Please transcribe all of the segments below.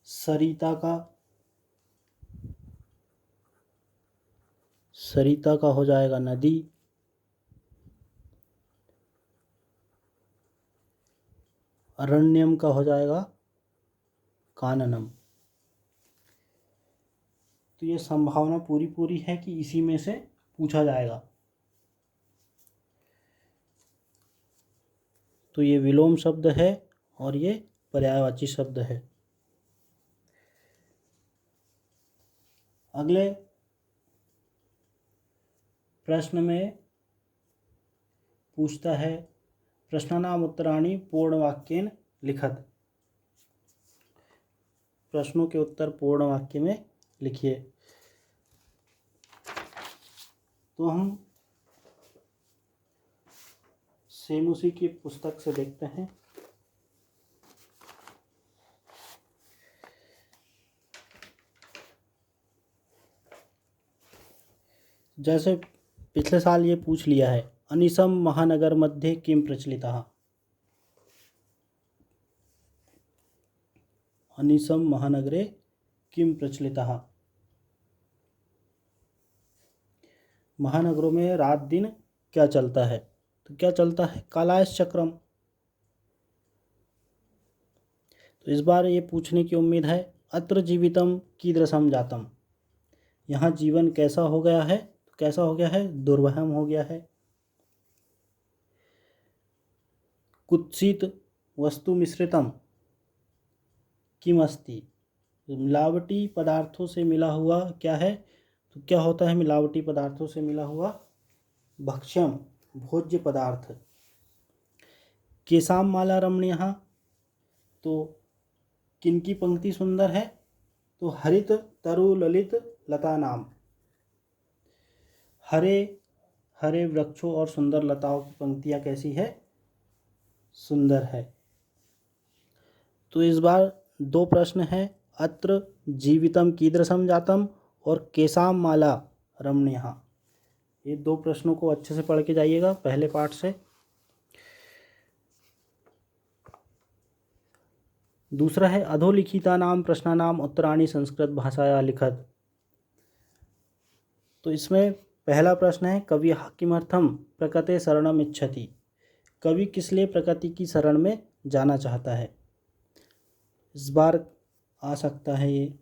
सरिता का हो जाएगा नदी। अरण्यम का हो जाएगा काननम। तो ये संभावना पूरी है कि इसी में से पूछा जाएगा। तो ये विलोम शब्द है और ये पर्यायवाची शब्द है। अगले प्रश्न में पूछता है प्रश्नानाम उत्तराणि पूर्ण वाक्येन लिखत। प्रश्नों के उत्तर पूर्ण वाक्य में लिखिए। तो हम सेम उसी की पुस्तक से देखते हैं। जैसे पिछले साल ये पूछ लिया है, अनिशम महानगर मध्ये किम प्रचलितः। अनिशम महानगरे किम प्रचलितः। महानगरों में रात दिन क्या चलता है? तो क्या चलता है? कालायश चक्रम। तो इस बार ये पूछने की उम्मीद है, अत्र जीवितम कीदृशम जातम। यहाँ जीवन कैसा हो गया है? तो कैसा हो गया है? दुर्वहम हो गया है। कुत्सित वस्तु मिश्रितम किम अस्ति। मिलावटी पदार्थों से मिला हुआ क्या है? तो क्या होता है मिलावटी पदार्थों से मिला हुआ? भक्ष्यम, भोज्य पदार्थ। केसाम माला रमणीयः। तो किनकी पंक्ति सुंदर है? तो हरित तरु ललित लता नाम। हरे हरे वृक्षों और सुंदर लताओं की पंक्तियाँ कैसी है? सुंदर है। तो इस बार दो प्रश्न हैं, अत्र जीवितम कीदृशम जातम और केसाम माला रमणीयः। ये दो प्रश्नों को अच्छे से पढ़ के जाइएगा पहले पाठ से। दूसरा है अधोलिखितानां प्रश्नानां उत्तराणि संस्कृत भाषाया लिखत। तो इसमें पहला प्रश्न है, कवि किमर्थम प्रकृते शरणम इच्छति। कवि किस लिए प्रकृति की शरण में जाना चाहता है? इस बार आ सकता है ये।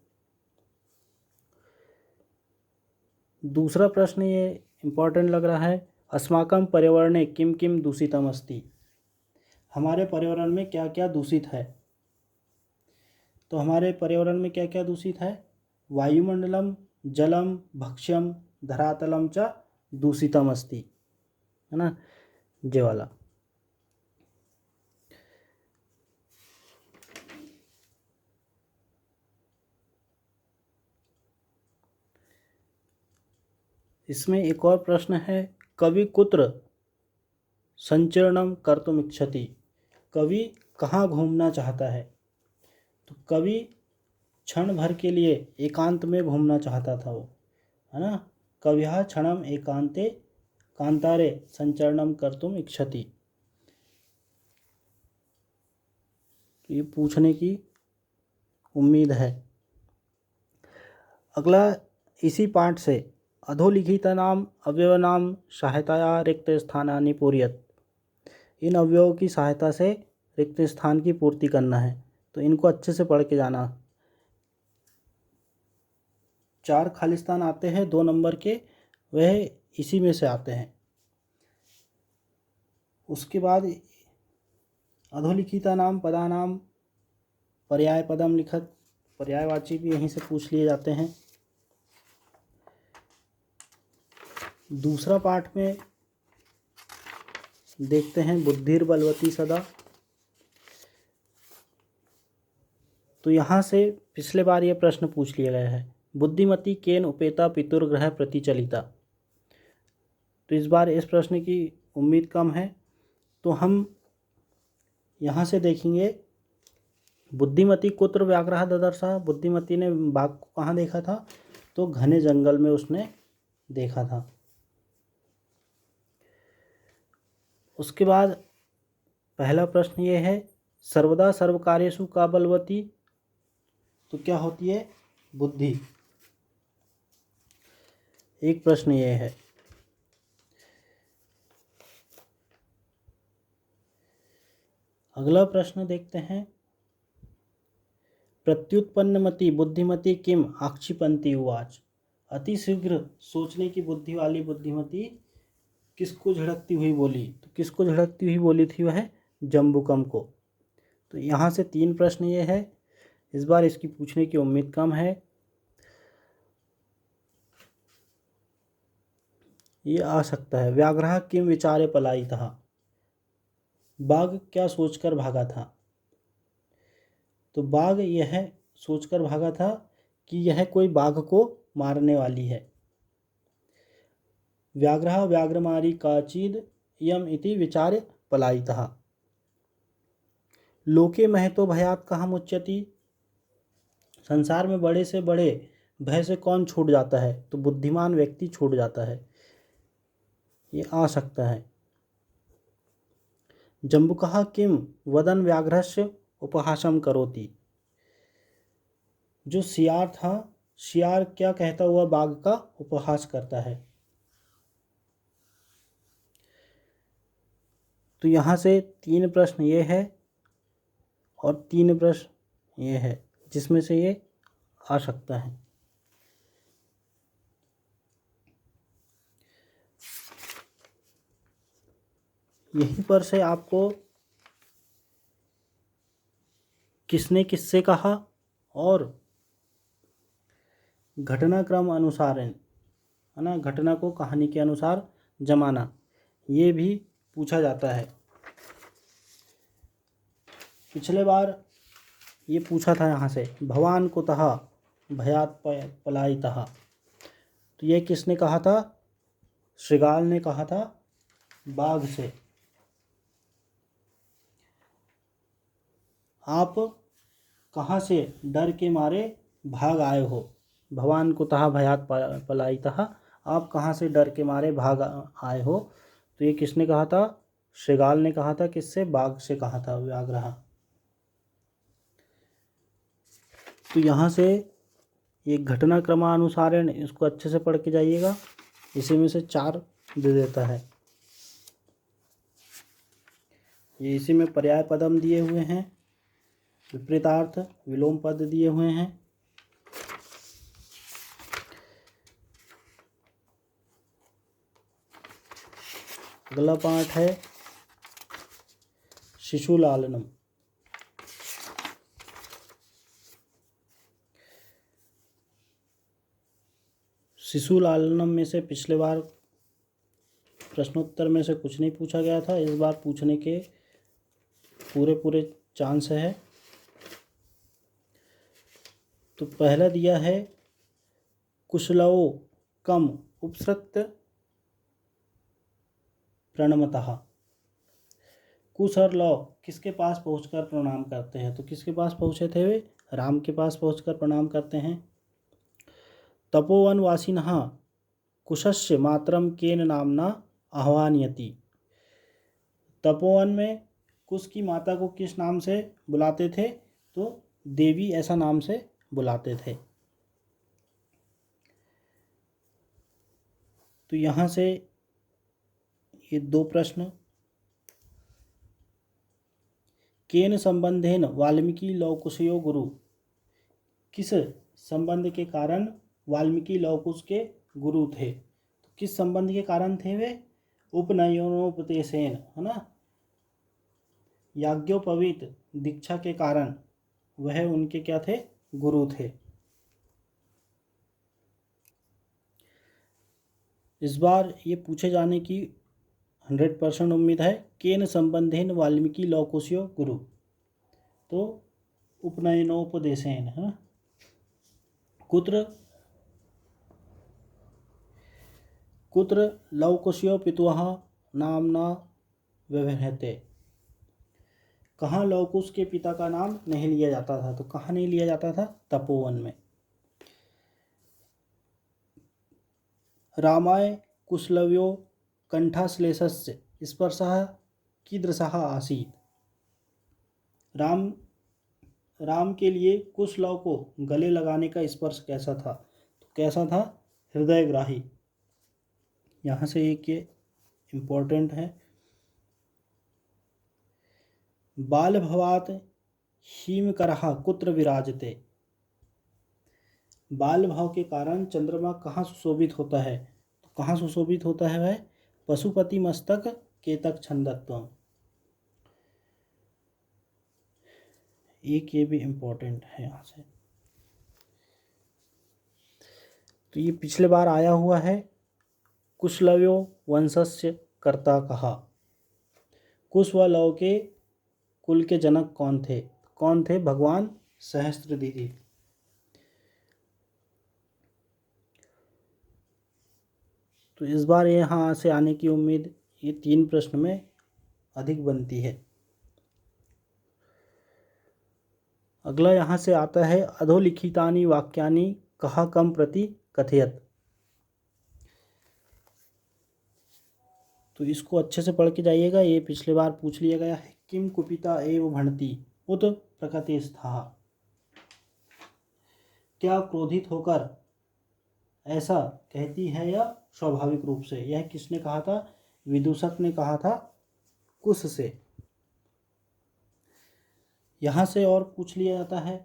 दूसरा प्रश्न ये इम्पोर्टेंट लग रहा है, अस्माकं पर्यावरणे किम किम दूषितम अस्ति। हमारे पर्यावरण में क्या क्या दूषित है? तो हमारे पर्यावरण में क्या क्या दूषित है? वायुमंडलम, जलम, भक्ष्यम, धरातलम च दूषितम अस्ति, है ना, ये वाला। इसमें एक और प्रश्न है, कवि कुत्र संचरणम कर्तुम इच्छति। कवि कहाँ घूमना चाहता है? तो कवि क्षण भर के लिए एकांत में घूमना चाहता था वो, है ना। कविहा क्षणम एकांते कांतारे संचरणम कर्तुम इच्छति। ये पूछने की उम्मीद है। अगला इसी पाठ से, अधोलिखितानां अवयवानां सहायताया रिक्त स्थानानि पूरयत। इन अवयवों की सहायता से रिक्त स्थान की पूर्ति करना है। तो इनको अच्छे से पढ़ के जाना। 4 खालिस्तान आते हैं 2 नंबर के, वह इसी में से आते हैं। उसके बाद अधोलिखितानां पदानां पर्याय पदम लिखत। पर्यायवाची भी यहीं से पूछ लिए जाते हैं। दूसरा पाठ में देखते हैं बुद्धिर बलवती सदा। तो यहाँ से पिछले बार ये प्रश्न पूछ लिया गया है, बुद्धिमती केन उपेता पितुर्ग्रह प्रतिचलिता। तो इस बार इस प्रश्न की उम्मीद कम है। तो हम यहाँ से देखेंगे, बुद्धिमती कुत्र व्याघ्रः ददर्शः। बुद्धिमती ने बाघ को कहाँ देखा था? तो घने जंगल में उसने देखा था। उसके बाद पहला प्रश्न ये है, सर्वदा सर्वकार्येषु का बलवती। तो क्या होती है? बुद्धि। एक प्रश्न ये है। अगला प्रश्न देखते हैं। प्रत्युत्पन्नमति बुद्धिमति किम आक्षिपन्ति उवाच। अतिशीघ्र सोचने की बुद्धि वाली बुद्धिमती किसको झिड़कती हुई बोली? तो किसको झिड़कती हुई बोली थी? वह जम्बुकम को। तो यहाँ से 3 प्रश्न ये है। इस बार इसकी पूछने की उम्मीद कम है। ये आ सकता है। व्याघ्रः किम विचारे पलायितः। बाघ क्या सोचकर भागा था? तो बाघ यह सोचकर भागा था कि यह कोई बाघ को मारने वाली है। व्याघ्रः व्याघ्रमारी काचिद यम इति विचार्य पलायितः। लोके महतो भयात् कहा मुच्यति। संसार में बड़े से बड़े भय से कौन छूट जाता है? तो बुद्धिमान व्यक्ति छूट जाता है। ये आ सकता है। जम्बुकः किम वदन व्याघ्रस्य उपहासम करोति। जो सियार था, सियार क्या कहता हुआ बाघ का उपहास करता है? तो यहाँ से 3 प्रश्न ये है और 3 प्रश्न ये है, जिसमें से ये आ सकता है। यहीं पर से आपको किसने किससे कहा और घटनाक्रम अनुसार, है ना, घटना को कहानी के अनुसार जमाना, ये भी पूछा जाता है। पिछले बार ये पूछा था यहाँ से, भवान कुतः भयात् पलायितः। तो ये किसने कहा था? श्रृगाल ने कहा था बाघ से। आप कहाँ से डर के मारे भाग आए हो? भवान कुतः भयात् पलायितः। आप कहाँ से डर के मारे भाग आए हो? तो ये किसने कहा था? श्रृगाल ने कहा था। किससे? बाघ से कहा था, व्याघ्रः। तो यहाँ से ये घटनाक्रमानुसार है, इसको अच्छे से पढ़ के जाइएगा। इसी में से 4 दे देता है। ये इसी में पर्याय पदम दिए हुए हैं, विपरीतार्थ विलोम पद दिए हुए हैं। अगला पाठ है शिशुलालनम। शिशुलालनम में से पिछले बार प्रश्नोत्तर में से कुछ नहीं पूछा गया था। इस बार पूछने के पूरे चांस है। तो पहला दिया है कुशलवो कम उपसृत्य प्रणमतः। कुश और लव किसके पास पहुंचकर प्रणाम करते हैं? तो किसके पास पहुंचे थे वे? राम के पास पहुंचकर प्रणाम करते हैं। तपोवनवासिनः कुशस्य मातरम केन नामना आह्वानयति। तपोवन में कुश की माता को किस नाम से बुलाते थे? तो देवी ऐसा नाम से बुलाते थे। तो यहाँ से ये 2 प्रश्न। केन संबंधेन वाल्मीकि लवकुशयो गुरु। किस संबंध के कारण वाल्मीकि लवकुश के गुरु थे? तो किस संबंध के कारण थे वे? उपनयनोपदेशेन, है ना, याज्ञोपवीत दीक्षा के कारण वह उनके क्या थे? गुरु थे। इस बार ये पूछे जाने की 100% उम्मीद है। केन संबंधेन वाल्मीकि लवकुशयो गुरु। तो उपनयनोपदेशेन, है। कुत्र कुत्र लवकुशयो पितुः नामना व्यवह्रियते। कहाँ लवकुश के पिता का नाम नहीं लिया जाता था? तो कहाँ नहीं लिया जाता था? तपोवन में। रामाय कुशलव्यो कंठाश्लेषस्य स्पर्शः कीदृशः आसीत्। राम राम के लिए कुशलव को गले लगाने का स्पर्श कैसा था? तो कैसा था? हृदयग्राही। यहाँ से एक ये इम्पोर्टेंट है। बाल भवात हीमकरहा कुत्र विराजते। बाल भाव के कारण चंद्रमा कहाँ सुशोभित होता है? तो कहाँ सुशोभित होता है वह? पशुपति मस्तक केतक छंदत्वम। एक ये भी इम्पोर्टेंट है यहाँ से। तो ये पिछले बार आया हुआ है। कुशलवो वंशस्य कर्ता कहा। कुश व लव के कुल के जनक कौन थे? कौन थे? भगवान सहस्त्रधीरी। तो इस बार यहाँ से आने की उम्मीद ये 3 प्रश्न में अधिक बनती है। अगला यहाँ से आता है अधोलिखितानि वाक्यानि कहा कम प्रति कथयत। तो इसको अच्छे से पढ़ के जाइएगा, ये पिछले बार पूछ लिया गया है। किम कुपिता एव भणति उत प्रकृति स्था। क्या क्रोधित होकर ऐसा कहती है या स्वाभाविक रूप से? यह किसने कहा था? विदूषक ने कहा था कुश से। यहाँ से और पूछ लिया जाता है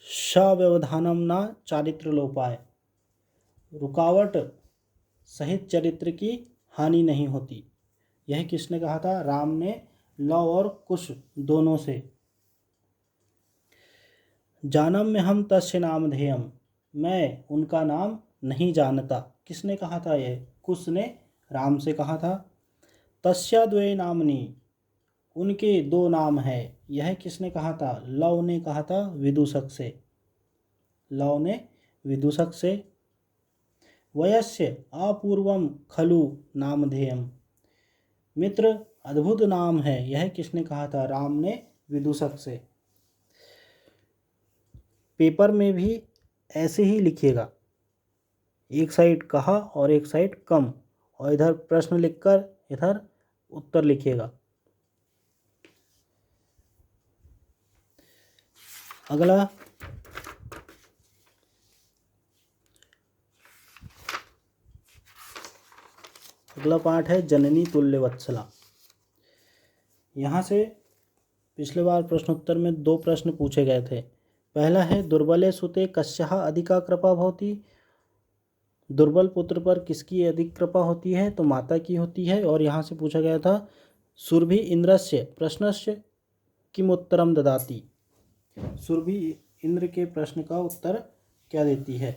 सव्यवधानम न चारित्र लोपाय। रुकावट सहित चरित्र की हानि नहीं होती। यह किसने कहा था? राम ने लव और कुश दोनों से। जानम में हम तस्य नामधेयम। मैं उनका नाम नहीं जानता। किसने कहा था? यह कुश ने राम से कहा था। तस्या द्वे नामनी। उनके 2 नाम है। यह किसने कहा था? लव ने कहा था विदूषक से। लव ने विदूषक से। वयस्य अपूर्वम खलु नामधेयम। मित्र अद्भुत नाम है। यह किसने कहा था? राम ने विदूषक से। पेपर में भी ऐसे ही लिखिएगा, एक साइड कहा और एक साइड कम, और इधर प्रश्न लिखकर इधर उत्तर लिखिएगा। अगला पाठ है जननी तुल्य वत्सला। यहाँ से पिछले बार प्रश्नोत्तर में 2 प्रश्न पूछे गए थे। पहला है दुर्बले सुते कस्याः अधिका कृपा भवति। दुर्बल पुत्र पर किसकी अधिक कृपा होती है? तो माता की होती है। और यहाँ से पूछा गया था सुरभि इंद्रस्य प्रश्नस्य किम उत्तरम ददाति। सुरभि इंद्र के प्रश्न का उत्तर क्या देती है?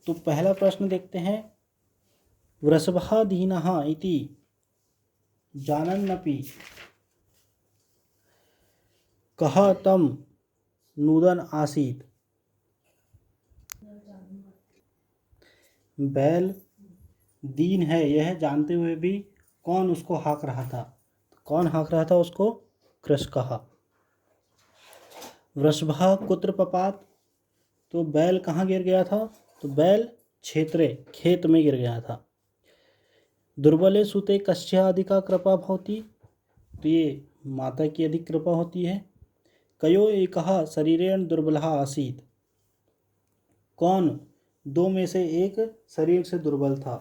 तो पहला प्रश्न देखते हैं। वृषभः दीनः इति जानन्नपि कः तं नूदन आसीत्। बैल दीन है यह जानते हुए भी कौन उसको हाँक रहा था? कौन हाँक रहा था उसको? कृषकः। वृषभः कुत्र पपात। तो बैल कहाँ गिर गया था? तो बैल क्षेत्रे खेत में गिर गया था। दुर्बले सुते कस्या अधिका कृपा भवति। तो ये माता की अधिक कृपा होती है। कयो एकः शरीरेण दुर्बलः आसीत्। कौन 2 में से एक शरीर से दुर्बल था?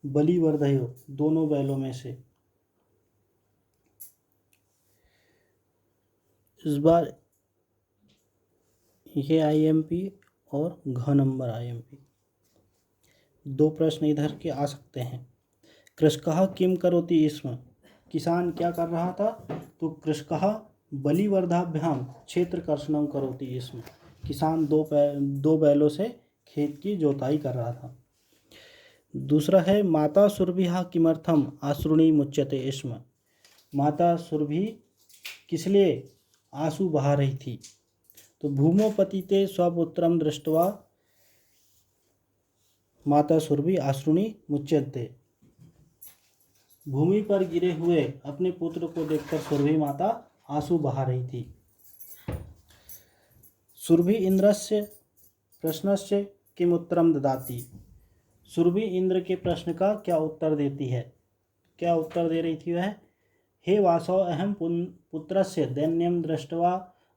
बलिवर्धयो दोनों बैलों में से। इस बार ये आईएमपी और घ नंबर आईएमपी 2 प्रश्न इधर के आ सकते हैं। कृषकः किम करोति स्म। किसान क्या कर रहा था? तो कृषकः बलिवर्धाभ्याम क्षेत्र कर्षणम करोति स्म। किसान 2 बैलों से खेत की जोताई कर रहा था। दूसरा है माता सुरभिः किमर्थम आश्रुणी मुच्यते स्म। माता सुरभि किस लिए आंसू बहा रही थी? तो भूमोपतिते स्वपुत्रम दृष्ट्वा माता सुरभि आश्रुणी मुच्यते। भूमि पर गिरे हुए अपने पुत्र को देखकर सुरभि माता आंसू बहा रही थी। सुरभि इंद्रस्य प्रश्नस्य किम उत्तरम ददाति। सुरभि इंद्र के प्रश्न का क्या उत्तर देती है? क्या उत्तर दे रही थी वह? हे वासव अहम पुत्रस्य दैन्यम दृष्ट्वा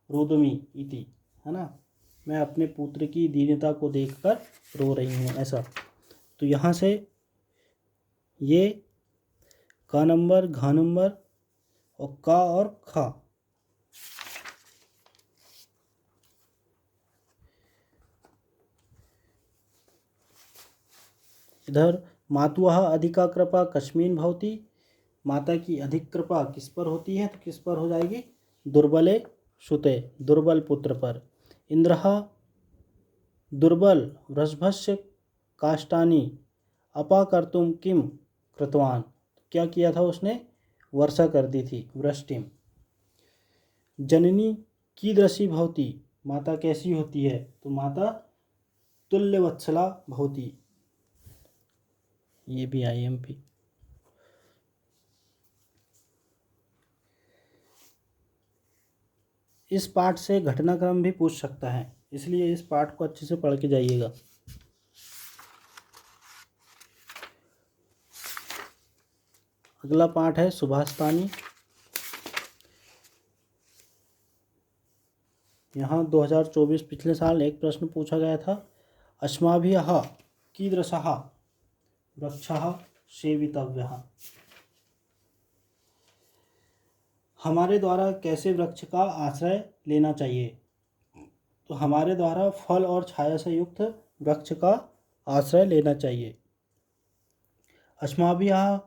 रोदमी इति, है ना, मैं अपने पुत्र की दीनता को देखकर रो रही हूँ, ऐसा। तो यहाँ से ये का नंबर, घा नंबर और का और खा। इधर मातुः अधिका कृपा कस्मिन् भवति, माता की अधिक कृपा किस पर होती है? तो किस पर हो जाएगी? दुर्बले सुते, दुर्बल पुत्र पर। इंद्रः दुर्बल वृषभस्य काष्ठानि अपाकर्तुं किम कृतवान, क्या किया था उसने? वर्षा कर दी थी, वृष्टिम। जननी कीदृशी भवति, माता कैसी होती है? तो माता तुल्यवत्सला भवति, ये भी IMP। इस पाठ से घटनाक्रम भी पूछ सकता है, इसलिए इस पाठ को अच्छे से पढ़ के जाइएगा। अगला पाठ है सुभाषतानी। यहाँ 2024 पिछले साल एक प्रश्न पूछा गया था, अस्माभिः कीदृशः वृक्षः सेवितव्यः, हमारे द्वारा कैसे वृक्ष का आश्रय लेना चाहिए? तो हमारे द्वारा फल और छाया से युक्त वृक्ष का आश्रय लेना चाहिए। अस्माभिः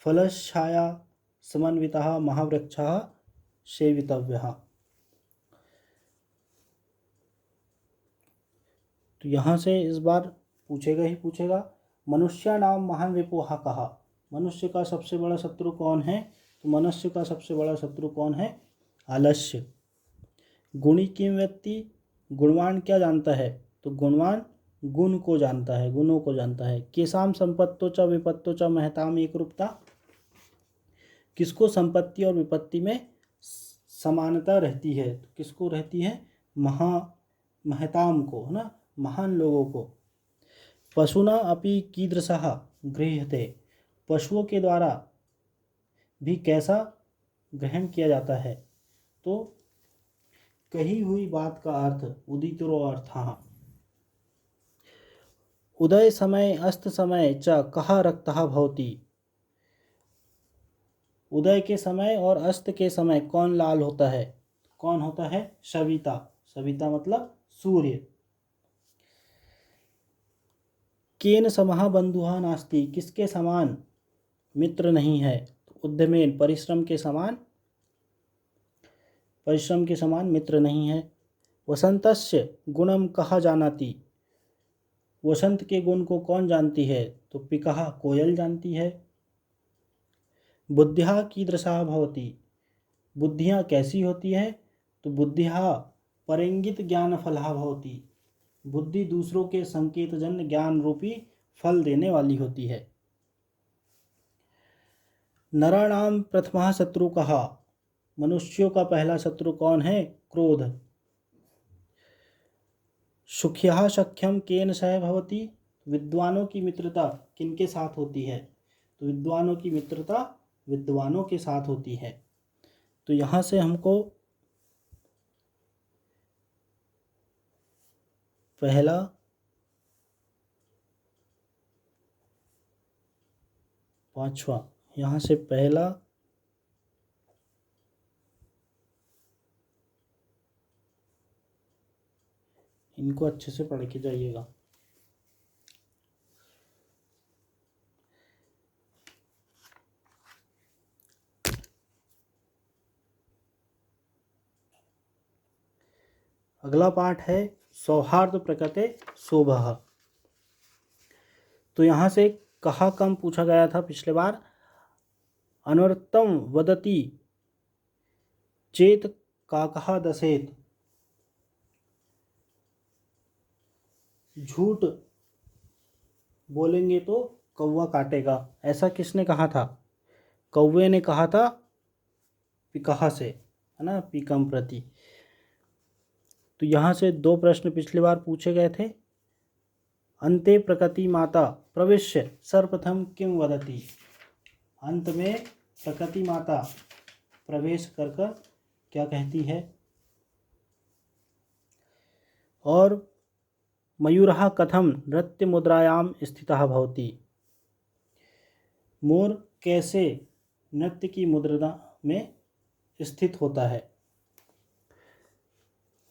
फलछाया समन्वितः महावृक्षः सेवितव्यः। तो यहाँ से इस बार पूछेगा ही पूछेगा, मनुष्याणाम महान रिपुः कः, मनुष्य का सबसे बड़ा शत्रु कौन है? तो मनुष्य का सबसे बड़ा शत्रु कौन है? आलस्य। गुणी किम व्यक्ति, गुणवान क्या जानता है? तो गुणवान गुण को जानता है, गुणों को जानता है। केसाम संपत्तो च विपत्तो च महताम एक रूपता, किसको संपत्ति और विपत्ति में समानता रहती है? तो किसको रहती है? महताम को, है ना, महान लोगों को। पशुना अपि कीदृशः गृह्यते, पशुओं के द्वारा भी कैसा ग्रहण किया जाता है? तो कही हुई बात का अर्थ, उदितो अर्थः। उदय समय अस्त समय च कः रक्तः भवति, उदय के समय और अस्त के समय कौन लाल होता है? कौन होता है? सविता, सविता मतलब सूर्य। केन समः बंधुः नास्ति, किसके समान मित्र नहीं है? उद्यमेन, परिश्रम के समान, परिश्रम के समान मित्र नहीं है। वसंतस्य गुणम कः जानाति, वसंत के गुण को कौन जानती है? तो पिकः, कोयल जानती है। बुद्धिः कीदृशः भवति, बुद्धियाँ कैसी होती है? तो बुद्धिः परिंगित ज्ञान फलः भवति, बुद्धि दूसरों के संकेतजन्य ज्ञान रूपी फल देने वाली होती है। नराणाम प्रथमः शत्रु कः, मनुष्यों का पहला शत्रु कौन है? क्रोध। सुख्यः सख्यम केन सह भवति, विद्वानों की मित्रता किनके साथ होती है? तो विद्वानों की मित्रता विद्वानों के साथ होती है। तो यहाँ से हमको पहला, पांचवा, यहाँ से पहला, इनको अच्छे से पढ़ के जाइएगा। अगला पाठ है सौहार्द प्रकृते शोभः। तो यहाँ से कहा कम पूछा गया था पिछले बार, अनर्थम वदति चेत काकः दशेत, झूठ बोलेंगे तो कौवा काटेगा, ऐसा किसने कहा था? कौवे ने कहा था पिकहा से, है ना, पीकम प्रति। तो यहाँ से दो प्रश्न पिछली बार पूछे गए थे। अन्ते प्रकृति माता प्रविश्य सर्वप्रथम किम वदति। अंत में प्रकृति माता प्रवेश कर क्या कहती है। और मयूरः कथम नृत्य मुद्रायाम स्थितः भवति। मोर कैसे नृत्य की मुद्रा में स्थित होता है।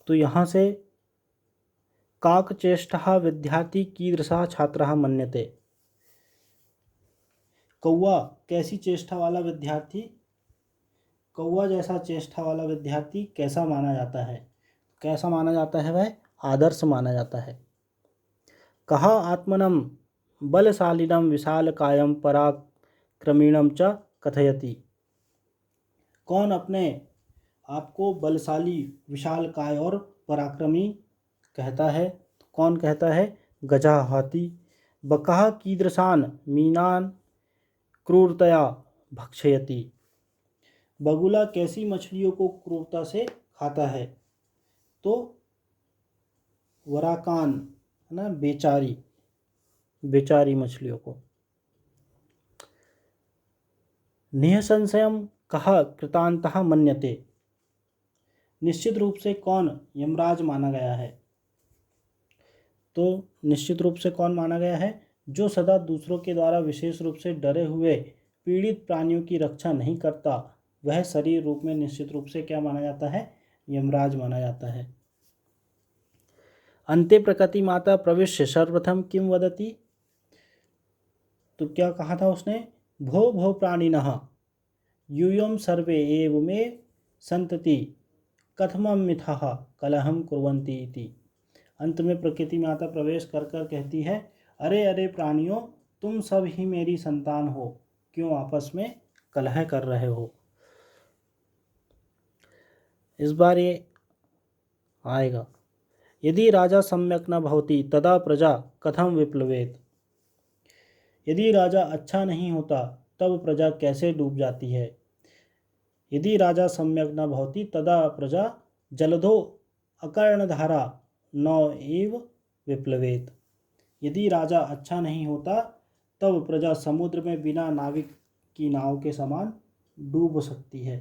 तो यहाँ से काकचेष्टः विद्यार्थी कीदृशः छात्रः मन्यते। कौवा कैसी चेष्टा वाला विद्यार्थी, कौवा जैसा चेष्टा वाला विद्यार्थी कैसा माना जाता है। कैसा माना जाता है, वह आदर्श माना जाता है। कहा आत्मनम बलशालिनम विशालकायम पराक्रमीणम च कथयति। कौन अपने आपको बलशाली विशालकाय और पराक्रमी कहता है। कौन कहता है, गजा हाथी। बकः कीदृशान मीनान क्रूरतया भक्षयति। बगुला कैसी मछलियों को क्रूरता से खाता है। तो वराकान है ना, बेचारी मछलियों को। निःसंशयम् कः कृतान्तः मन्यते। निश्चित रूप से कौन यमराज माना गया है। तो निश्चित रूप से कौन माना गया है, जो सदा दूसरों के द्वारा विशेष रूप से डरे हुए पीड़ित प्राणियों की रक्षा नहीं करता, वह शरीर रूप में निश्चित रूप से क्या माना जाता है, यमराज माना जाता है। अन्ते प्रकृति माता प्रविश्य सर्वप्रथम किम वदति। तो क्या कहा था उसने, भो भो प्राणिनः यूयम सर्वे एव मे संतति कथमं मिथः कलहम कुर्वन्ति इति। अंत में प्रकृति माता प्रवेश कर कर कहती है, अरे अरे प्राणियों, तुम सब ही मेरी संतान हो, क्यों आपस में कलह कर रहे हो। इस बार ये आएगा, यदि राजा सम्यक न भवति तदा प्रजा कथम विप्लवेत। यदि राजा अच्छा नहीं होता तब प्रजा कैसे डूब जाती है। यदि राजा सम्यक न भवति तदा प्रजा जलधो अकर्णधारा नौ एव विप्लवेत। यदि राजा अच्छा नहीं होता तब प्रजा समुद्र में बिना नाविक की नाव के समान डूब सकती है।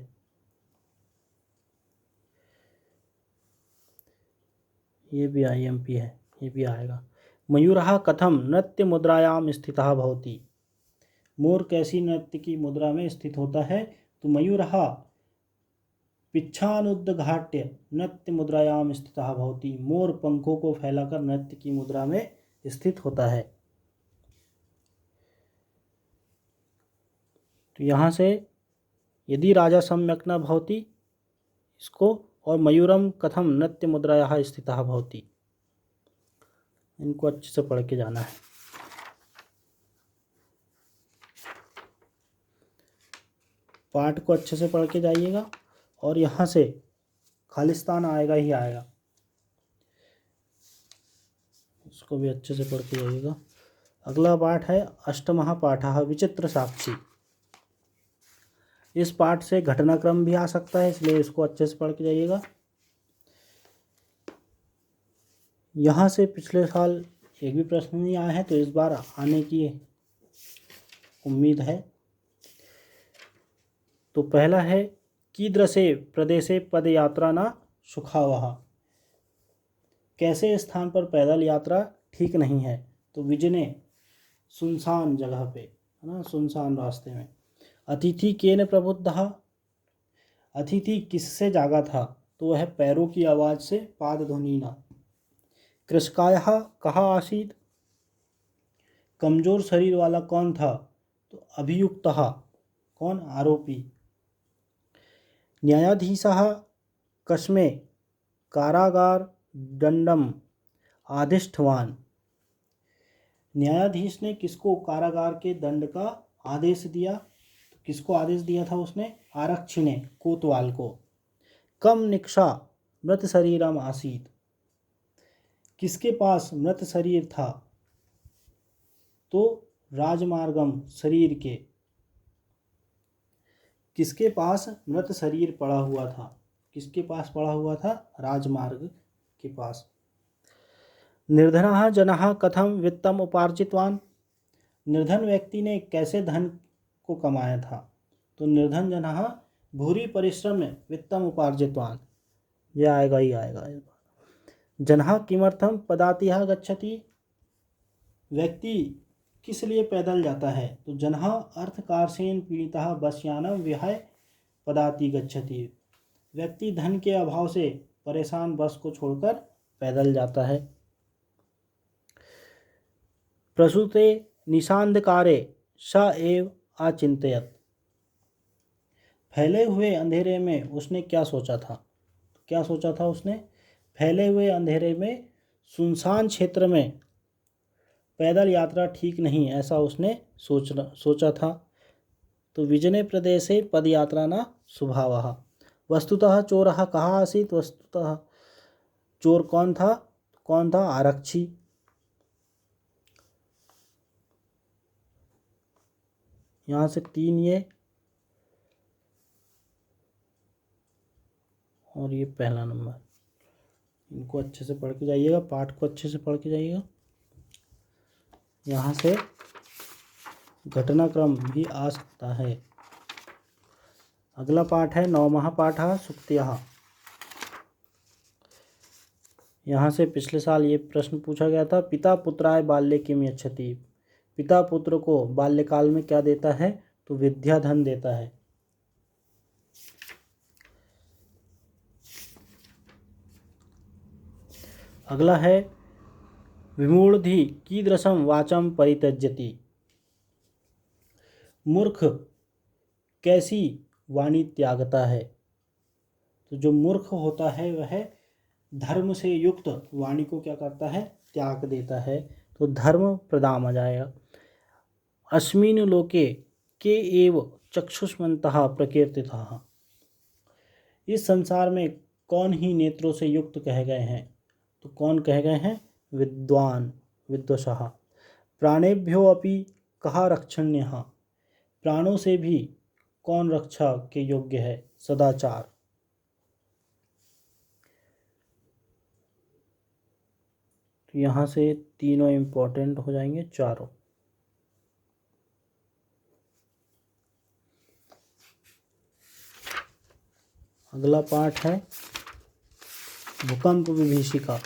ये भी IMP है, ये भी आएगा। मयूरः कथम नृत्य मुद्रायाम स्थितः भवति। मोर कैसी नृत्य की मुद्रा में स्थित होता है। तो मयूरः पिच्छानुद्घाट्य नृत्य मुद्रायाम स्थितः भवति। मोर पंखों को फैलाकर नृत्य की मुद्रा में स्थित होता है। तो यहाँ से यदि राजा सम्यक न भवति इसको, और मयूरम कथम नृत्य मुद्रायाः स्थितः भवति, इनको अच्छे से पढ़ के जाना है। पाठ को अच्छे से पढ़ के जाइएगा और यहाँ से खालिस्तान आएगा ही आएगा, इसको भी अच्छे से पढ़ के जाइएगा। अगला पाठ है अष्टमः पाठः विचित्र साक्षी। इस पाठ से घटनाक्रम भी आ सकता है, इसलिए इसको अच्छे से पढ़ के जाइएगा। यहाँ से पिछले साल एक भी प्रश्न नहीं आया है, तो इस बार आने की उम्मीद है। तो पहला है कीदृशे प्रदेशे पदयात्रा न सुखावह। कैसे स्थान पर पैदल यात्रा ठीक नहीं है। तो विजने सुनसान जगह पे, है ना, सुनसान रास्ते में। अतिथि केन प्रबुद्धः। अतिथि किससे जागा था। तो वह पैरों की आवाज़ से, पाद ध्वनि न। कृषकायः कः आसीत्। कमजोर शरीर वाला कौन था। तो अभियुक्तः, कौन, आरोपी। न्यायाधीशः कस्मै कारागार दंडम आदिष्टवान। न्यायाधीश ने किसको कारागार के दंड का आदेश दिया। तो किसको आदेश दिया था उसने, आरक्षिणे, कोतवाल को। कम निक्षा मृत शरीरम आसीत। किसके पास मृत शरीर था। तो राजमार्गम, शरीर के। किसके पास मृत शरीर पड़ा हुआ था। किसके पास पड़ा हुआ था, राजमार्ग के पास। निर्धनः जनः कथम वित्तम उपार्जितवान। निर्धन व्यक्ति ने कैसे धन को कमाया था। तो निर्धन जनः भूरि परिश्रम वित्तम उपार्जितवान, ये आएगा ही आएगा इस बार। जनः किमर्थम पदातिः गच्छति, व्यक्ति किस लिए पैदल जाता है। तो जनः अर्थकार्षेण पीड़ितः बसयानं विहाय पदाति गच्छति, व्यक्ति धन के अभाव से परेशान बस को छोड़कर पैदल जाता है। प्रसूते निशांधकारे स एव अचिंतयत्, फैले हुए अंधेरे में उसने क्या सोचा था। क्या सोचा था उसने, फैले हुए अंधेरे में सुनसान क्षेत्र में पैदल यात्रा ठीक नहीं, ऐसा उसने सोचा था। तो विजने प्रदेशे पदयात्रा न स्वभावः। वस्तुतः चोरः कः आसीत्, वस्तुतः चोर कौन था, कौन था, आरक्षी। यहाँ से 3 ये और ये पहला नंबर, इनको अच्छे से पढ़ के जाइएगा, पाठ को अच्छे से पढ़ के जाइएगा। यहाँ से घटनाक्रम भी आ सकता है। अगला पाठ है 9वां पाठः सुक्तयः। यहाँ से पिछले साल ये प्रश्न पूछा गया था, पिता पुत्राय बाल्ये किम यच्छति, पिता पुत्र को बाल्यकाल में क्या देता है। तो विद्या धन देता है। अगला है विमूढ़धि कीदृशं वाचं परित्यजति, मूर्ख कैसी वाणी त्यागता है। तो जो मूर्ख होता है वह धर्म से युक्त वाणी को क्या करता है, त्याग देता है। तो धर्म प्रदाम आ जाएगा। अस्मिन् लोके के एव चक्षुष्मन्तः प्रकीर्तितः, इस संसार में कौन ही नेत्रों से युक्त कहे गए हैं। तो कौन कहे गए हैं, विद्वान विद्वषः। प्राणेभ्यो अपि कः रक्षण्यः, प्राणों से भी कौन रक्षा के योग्य है, सदाचार। तो यहाँ से तीनों इम्पोर्टेंट हो जाएंगे, चारों। अगला पाठ है भूकंप विभीषिका।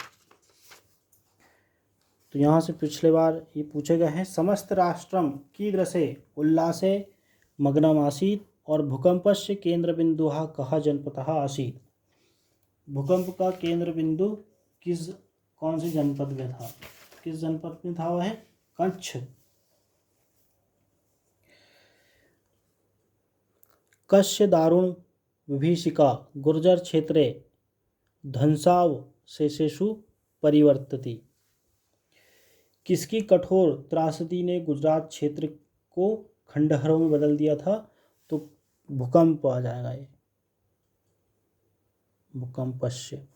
तो यहाँ से पिछले बार ये पूछे गए हैं, समस्त राष्ट्रम कीदृशे उल्लासे मग्नम आसीत् और भूकंपस्य केंद्र बिंदु कः जनपदः आसीत्। भूकंप का केंद्र बिंदु कौन से जनपद में था, किस जनपद में था, वह है कच्छ। कस्य दारुण विभीषिका गुर्जर क्षेत्रे ध्वंसावशेषेषु परिवर्तति, किसकी कठोर त्रासदी ने गुजरात क्षेत्र को खंडहरों में बदल दिया था। तो भूकंप आ जाएगा ये, भूकंपस्य।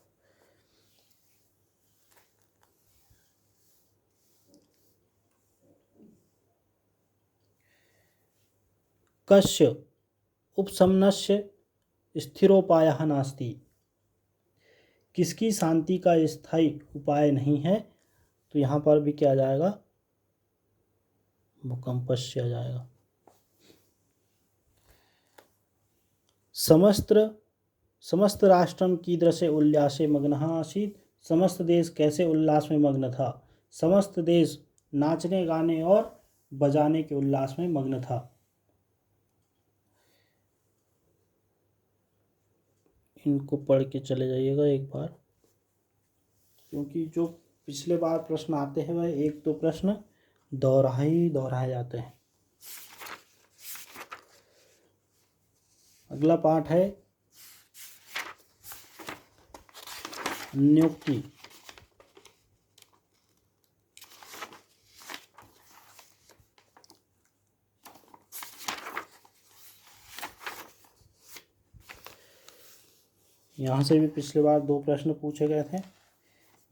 कस्य उपशमनस्य स्थिरोपायः नास्ति, किसकी शांति का स्थायी उपाय नहीं है। तो यहाँ पर भी क्या आ जाएगा, भूकंपस्य आ जाएगा। समस्त राष्ट्रम कीदृशे उल्लासे मग्नः आसीत्, समस्त देश कैसे उल्लास में मग्न था। समस्त देश नाचने गाने और बजाने के उल्लास में मग्न था। इनको पढ़ के चले जाइएगा एक बार, क्योंकि जो पिछले बार प्रश्न आते हैं वह एक दो प्रश्न दोहराए जाते हैं। अगला पाठ है नियुक्ति। यहाँ से भी पिछले बार 2 प्रश्न पूछे गए थे।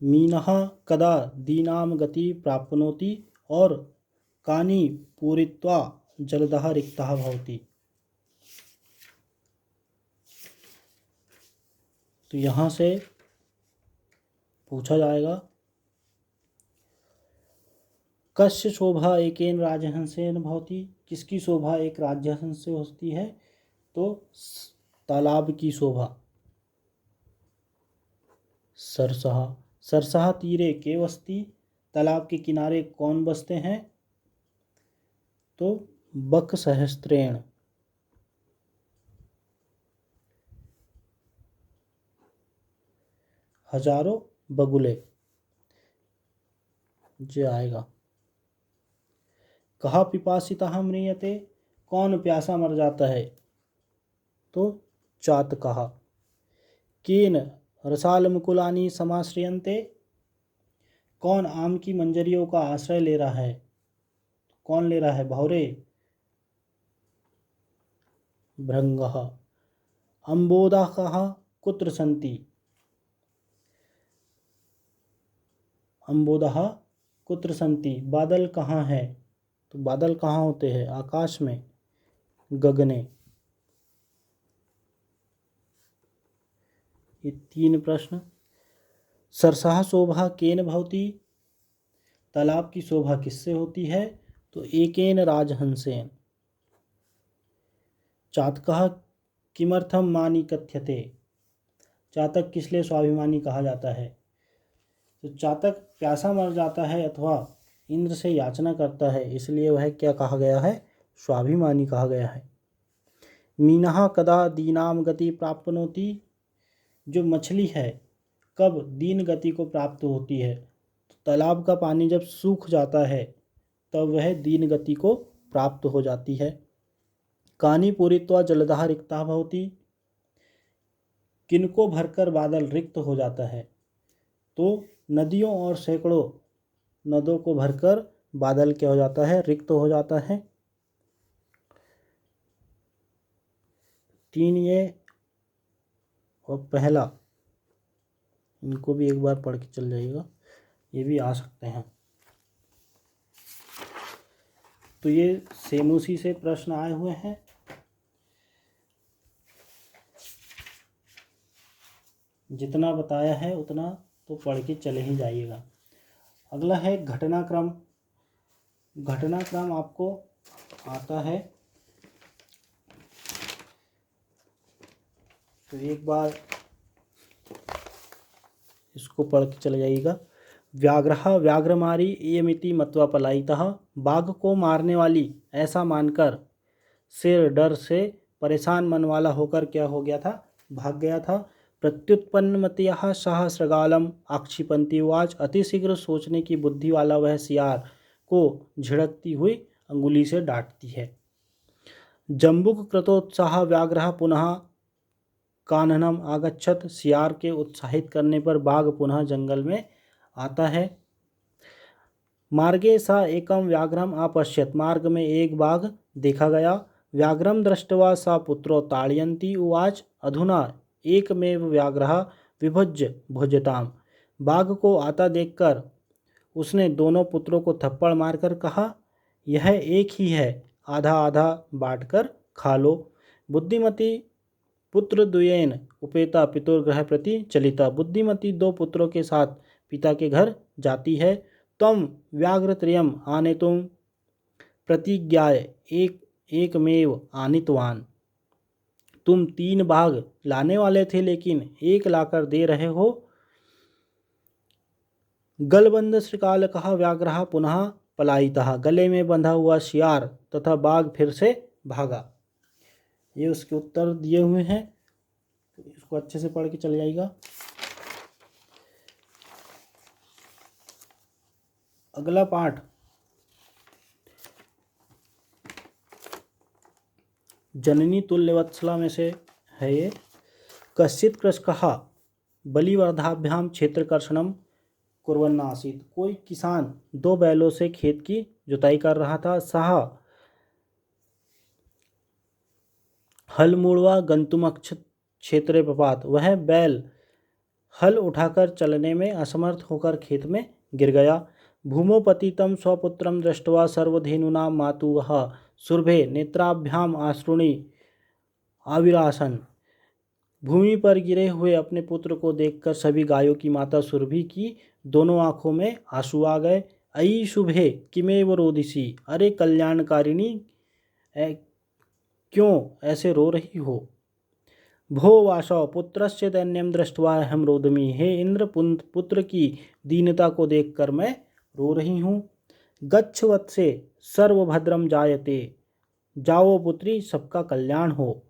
मीनः कदा दीनाम गति प्राप्नोति और कानि पूरित्वा जलदः रिक्तः भवति। तो यहाँ से पूछा जाएगा कस्य शोभा एकेन राजहंसेन भवति, किसकी शोभा एक राजहंस से होती है? तो तालाब की शोभा। सरसहा, सरसहा तीरे के वस्ति, तालाब के किनारे कौन बसते हैं? तो बक सहस्त्रेण। हजारों बगुले, जे आएगा। कहा पिपासितः म्रियते, कौन प्यासा मर जाता है? तो चातकः। केन रसालमुकुलानि समाश्रियन्ते, कौन आम की मंजरियों का आश्रय ले रहा है? कौन ले रहा है? भौरे। भृंगः। अम्बोदकः कुत्र सन्ति, अम्बोदः कुत्र सन्ति, बादल कहाँ है? तो बादल कहाँ होते हैं? आकाश में। गगने। ये 3 प्रश्न। सरसहा शोभा केन भवति, तालाब की शोभा किससे होती है? तो एकेन राजहंसेन। चातकः किमर्थम मानी कथ्यते, चातक किस लिए स्वाभिमानी कहा जाता है? तो चातक प्यासा मर जाता है अथवा इंद्र से याचना करता है, इसलिए वह क्या कहा गया है? स्वाभिमानी कहा गया है। मीनः कदा दीनाम गति प्राप्नोति, जो मछली है कब दीन गति को प्राप्त होती है? तो तालाब का पानी जब सूख जाता है तब वह दीन गति को प्राप्त हो जाती है। कानी पूरित्वा जलदः रिक्तः भवति, किनको भरकर बादल रिक्त हो जाता है? तो नदियों और सैकड़ों नदों को भरकर बादल क्या हो जाता है? रिक्त हो जाता है। 3 ये और पहला, इनको भी एक बार पढ़ के चल जाइएगा, ये भी आ सकते हैं। तो ये सेम उसी से प्रश्न आए हुए हैं। जितना बताया है उतना तो पढ़ के चले ही जाइएगा। अगला है घटनाक्रम। घटनाक्रम आपको आता है तो एक बार इसको पढ़ के चले जाइएगा। व्याघ्रः व्याघ्रमारी इयमिति मत्वा पलायितः, बाघ को मारने वाली ऐसा मानकर शेर डर से परेशान मन वाला होकर क्या हो गया था? भाग गया था। प्रत्युत्पन्नमतयः सह श्रृगालम आक्षिपन्ति उवाच, अतिशीघ्र सोचने की बुद्धि वाला वह सियार को झिड़कती हुई अंगुली से डांटती है। जम्बुक कृतोत्साह व्याघ्रः पुनः काननम आगच्छत, सियार के उत्साहित करने पर बाघ पुनः जंगल में आता है। मार्गे सा एकम व्याघ्रम अपश्यत, मार्ग में एक बाघ देखा गया। व्याघ्रम दृष्ट्वा सा पुत्रो ताड़यन्ती उवाच, अधुना एकमेव व्याघ्रः विभुज्य भुजताम, बाघ को आता देखकर उसने दोनों पुत्रों को थप्पड़ मारकर कहा, यह एक ही है, आधा आधा बांटकर खा लो। बुद्धिमती पुत्र द्वयेन उपेता पितुर्गृह प्रति चलिता, बुद्धिमती 2 पुत्रों के साथ पिता के घर जाती है। तम व्याघ्रत्रयम आनेतुम प्रतिज्ञाय एकमेव आनितवान, तुम 3 बाघ लाने वाले थे लेकिन एक लाकर दे रहे हो। गलबंद श्रीकाल कहा व्याघ्रः पुनः पलायितः, गले में बंधा हुआ शियार तथा बाघ फिर से भागा। ये उसके उत्तर दिए हुए हैं, तो इसको अच्छे से पढ़ के चले जाइएगा। अगला पाठ जननी तुल्यवत्सला में से है ये। कश्चित कृषकः बलिवर्धाभ्याम क्षेत्रकर्षणम कुर्वन् आसीत्, कोई किसान 2 बैलों से खेत की जुताई कर रहा था। सह हल मूढ़वा गंतुमक्ष क्षेत्रे पपात, वह बैल हल उठाकर चलने में असमर्थ होकर खेत में गिर गया। भूमोपतितं स्वपुत्रं दृष्ट्वा सर्वधेनूनां मातुः सुरभे नेत्राभ्याम आश्रुणी आविरासन, भूमि पर गिरे हुए अपने पुत्र को देखकर सभी गायों की माता सुरभि की दोनों आंखों में आंसू आ गए। अयि शुभे किमेव रोदिसी, अरे कल्याणकारिणी क्यों ऐसे रो रही हो। भो वासव पुत्रस्य दैन्यम दृष्ट्वा अहम रोदमी, हे इंद्र पुत्र की दीनता को देखकर मैं रो रही हूँ। गच्छ वत्से सर्वभद्रम जायते, जाओ पुत्री सबका कल्याण हो।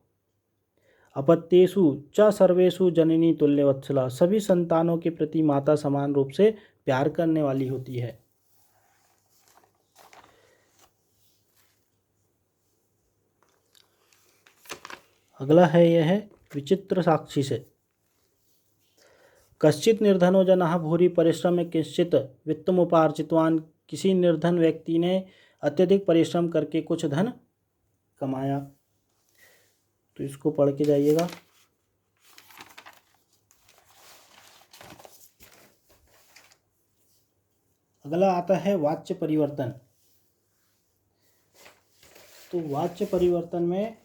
अपत्येषु च सर्वेषु जननी तुल्यवत्सला, सभी संतानों के प्रति माता समान रूप से प्यार करने वाली होती है। अगला है यह है विचित्र साक्षी से। कश्चित निर्धनो जनः भूरि परिश्रम किंचित वित्तमुपार्जितवान, किसी निर्धन व्यक्ति ने अत्यधिक परिश्रम करके कुछ धन कमाया। तो इसको पढ़ के जाइएगा। अगला आता है वाच्य परिवर्तन। तो वाच्य परिवर्तन में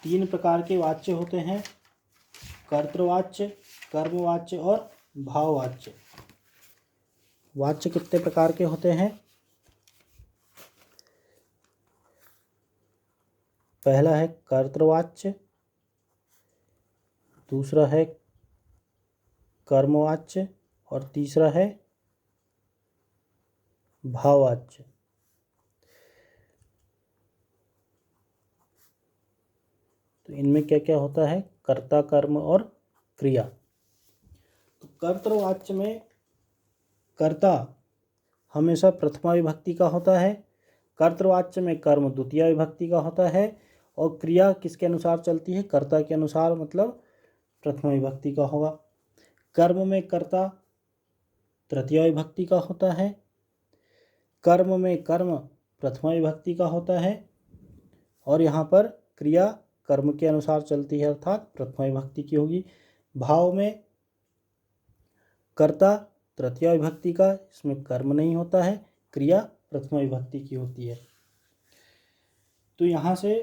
तीन प्रकार के वाच्य होते हैं, कर्तृवाच्य, कर्मवाच्य और भाववाच्य। वाच्य कितने प्रकार के होते हैं? पहला है कर्तृवाच्य, दूसरा है कर्मवाच्य और तीसरा है भाववाच्य। तो इनमें क्या क्या होता है? कर्ता, कर्म और क्रिया। तो कर्तृवाच्य में कर्ता हमेशा प्रथमा विभक्ति का होता है, कर्तृवाच्य में कर्म द्वितीया विभक्ति का होता है और क्रिया किसके अनुसार चलती है? कर्ता के अनुसार, मतलब प्रथमा विभक्ति का होगा। कर्म में कर्ता तृतीया विभक्ति का होता है, कर्म में कर्म प्रथमा विभक्ति का होता है और यहाँ पर क्रिया कर्म के अनुसार चलती है अर्थात प्रथमा विभक्ति की होगी। भाव में कर्ता तृतीया विभक्ति का, इसमें कर्म नहीं होता है, क्रिया प्रथमा विभक्ति की होती है। तो यहाँ से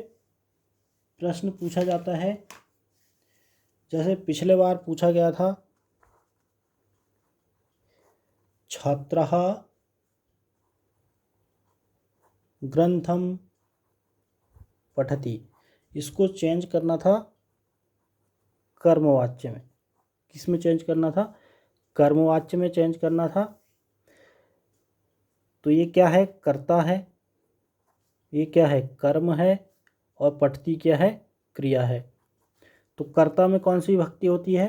प्रश्न पूछा जाता है, जैसे पिछले बार पूछा गया था, छात्रः ग्रंथम पठति, इसको चेंज करना था कर्मवाच्य में। किस में चेंज करना था? कर्मवाच्य में चेंज करना था। तो ये क्या है? कर्ता है, ये क्या है? कर्म है और पठति क्या है? क्रिया है। तो कर्ता में कौन सी विभक्ति होती है?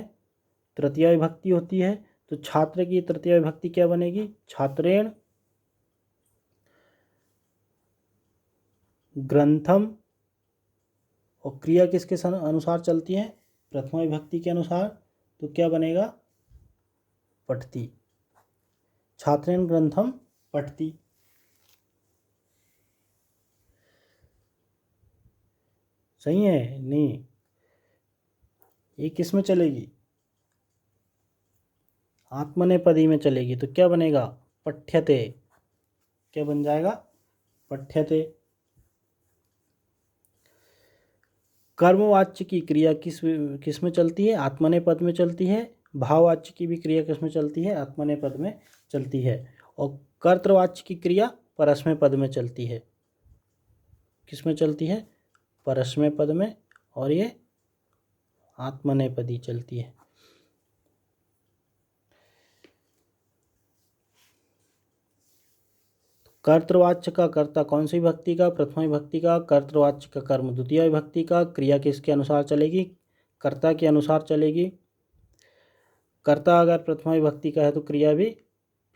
तृतीया विभक्ति होती है। तो छात्र की तृतीया विभक्ति क्या बनेगी? छात्रेण ग्रंथम, और क्रिया किसके अनुसार चलती है? प्रथमा विभक्ति के अनुसार। तो क्या बनेगा? पठति, छात्रेण ग्रंथम पठति। सही है? नहीं, ये किस में चलेगी? आत्मनेपदी में चलेगी। तो क्या बनेगा? पठ्यते। क्या बन जाएगा? पठ्यते। कर्मवाच्य की क्रिया किस में चलती है? आत्मनेपद में चलती है। भाववाच्य की भी क्रिया किस में चलती है? आत्मनेपद में चलती है। और कर्तृवाच्य की क्रिया परस्मै पद में चलती है। किस में चलती है? परस्मै पद में, और ये आत्मनेपदी चलती है। कर्तृवाच्य का कर्ता कौन सी विभक्ति का? प्रथमा विभक्ति का। कर्तृवाच्य का कर्म द्वितीया विभक्ति का। क्रिया किसके अनुसार चलेगी? कर्ता के अनुसार चलेगी। कर्ता अगर प्रथमा विभक्ति का है तो क्रिया भी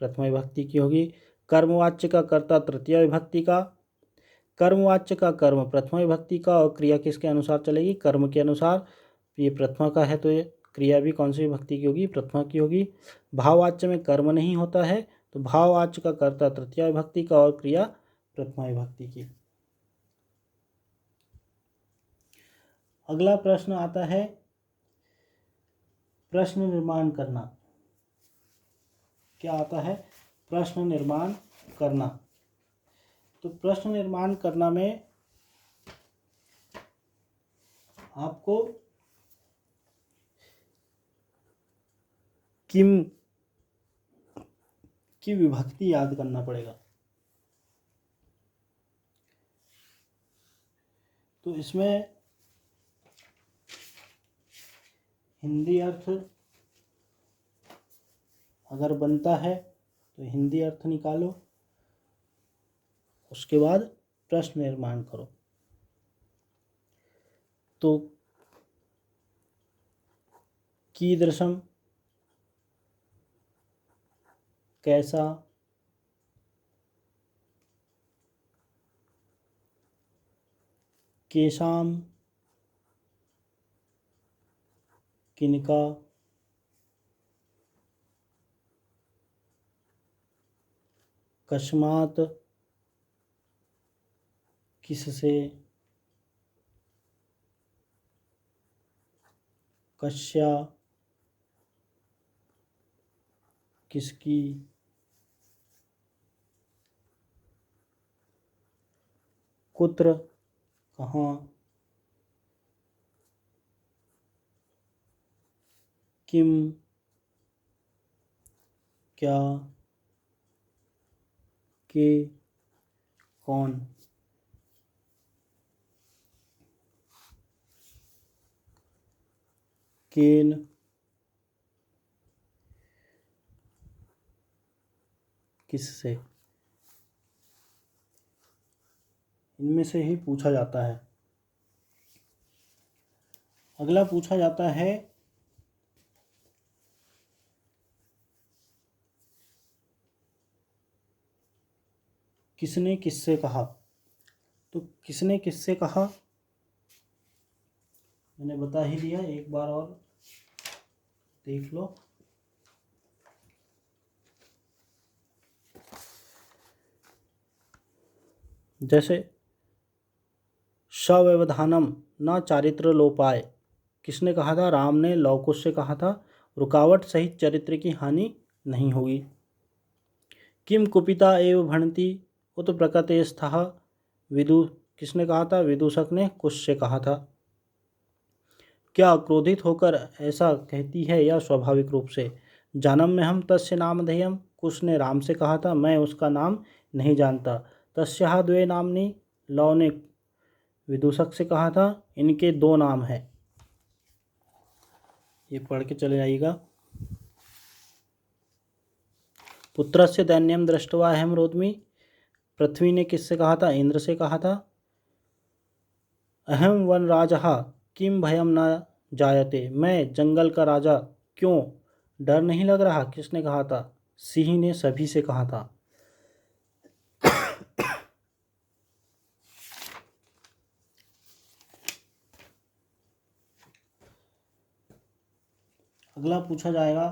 प्रथमा विभक्ति की होगी। कर्मवाच्य का कर्ता तृतीया विभक्ति का, कर्मवाच्य का कर्म प्रथमा विभक्ति का, और क्रिया किसके अनुसार चलेगी? कर्म के अनुसार। ये प्रथमा का है तो ये क्रिया भी कौन सी विभक्ति की होगी? प्रथमा की होगी। भाववाच्य में कर्म नहीं होता है तो भाववाच्य का कर्ता तृतीया विभक्ति का और क्रिया प्रथमा विभक्ति की। अगला प्रश्न आता है प्रश्न निर्माण करना। क्या आता है? प्रश्न निर्माण करना। तो प्रश्न निर्माण करना में आपको किम की विभक्ति याद करना पड़ेगा। तो इसमें हिंदी अर्थ अगर बनता है तो हिंदी अर्थ निकालो, उसके बाद प्रश्न निर्माण करो। तो कीदृशम, कैसा, केशाम, किनका, कस्मात, किससे, कस्या, किसकी, कुत्र, कहाँ, किम, क्या, के, कौन। केन, किससे, इनमें से ही पूछा जाता है। अगला पूछा जाता है किसने किससे कहा। तो किसने किससे कहा मैंने बता ही दिया, एक बार और देख लो। जैसे सव्यवधानम न चारित्र लोपाय, किसने कहा था? राम ने लव कुश से कहा था, रुकावट सहित चरित्र की हानि नहीं होगी। किम कुपिता एव भणति उत प्रकृते स्थः, विदु, किसने कहा था? विदूषक ने कुश से कहा था। क्या क्रोधित होकर ऐसा कहती है या स्वाभाविक रूप से? जानम में हम तस्य नामधेयम, कुश ने राम से कहा था, मैं उसका नाम नहीं जानता। तस्याः द्वे नामनि, लव ने विदूषक से कहा था, इनके दो नाम हैं। ये पढ़ के चले जाइएगा। पुत्रस्य दैन्यम दृष्ट्वा अहम रोदमी, पृथ्वी ने किससे कहा था? इंद्र से कहा था। अहम वन राजः किम भयम न जायते, मैं जंगल का राजा, क्यों डर नहीं लग रहा? किसने कहा था? सिंह ने सभी से कहा था। अगला पूछा जाएगा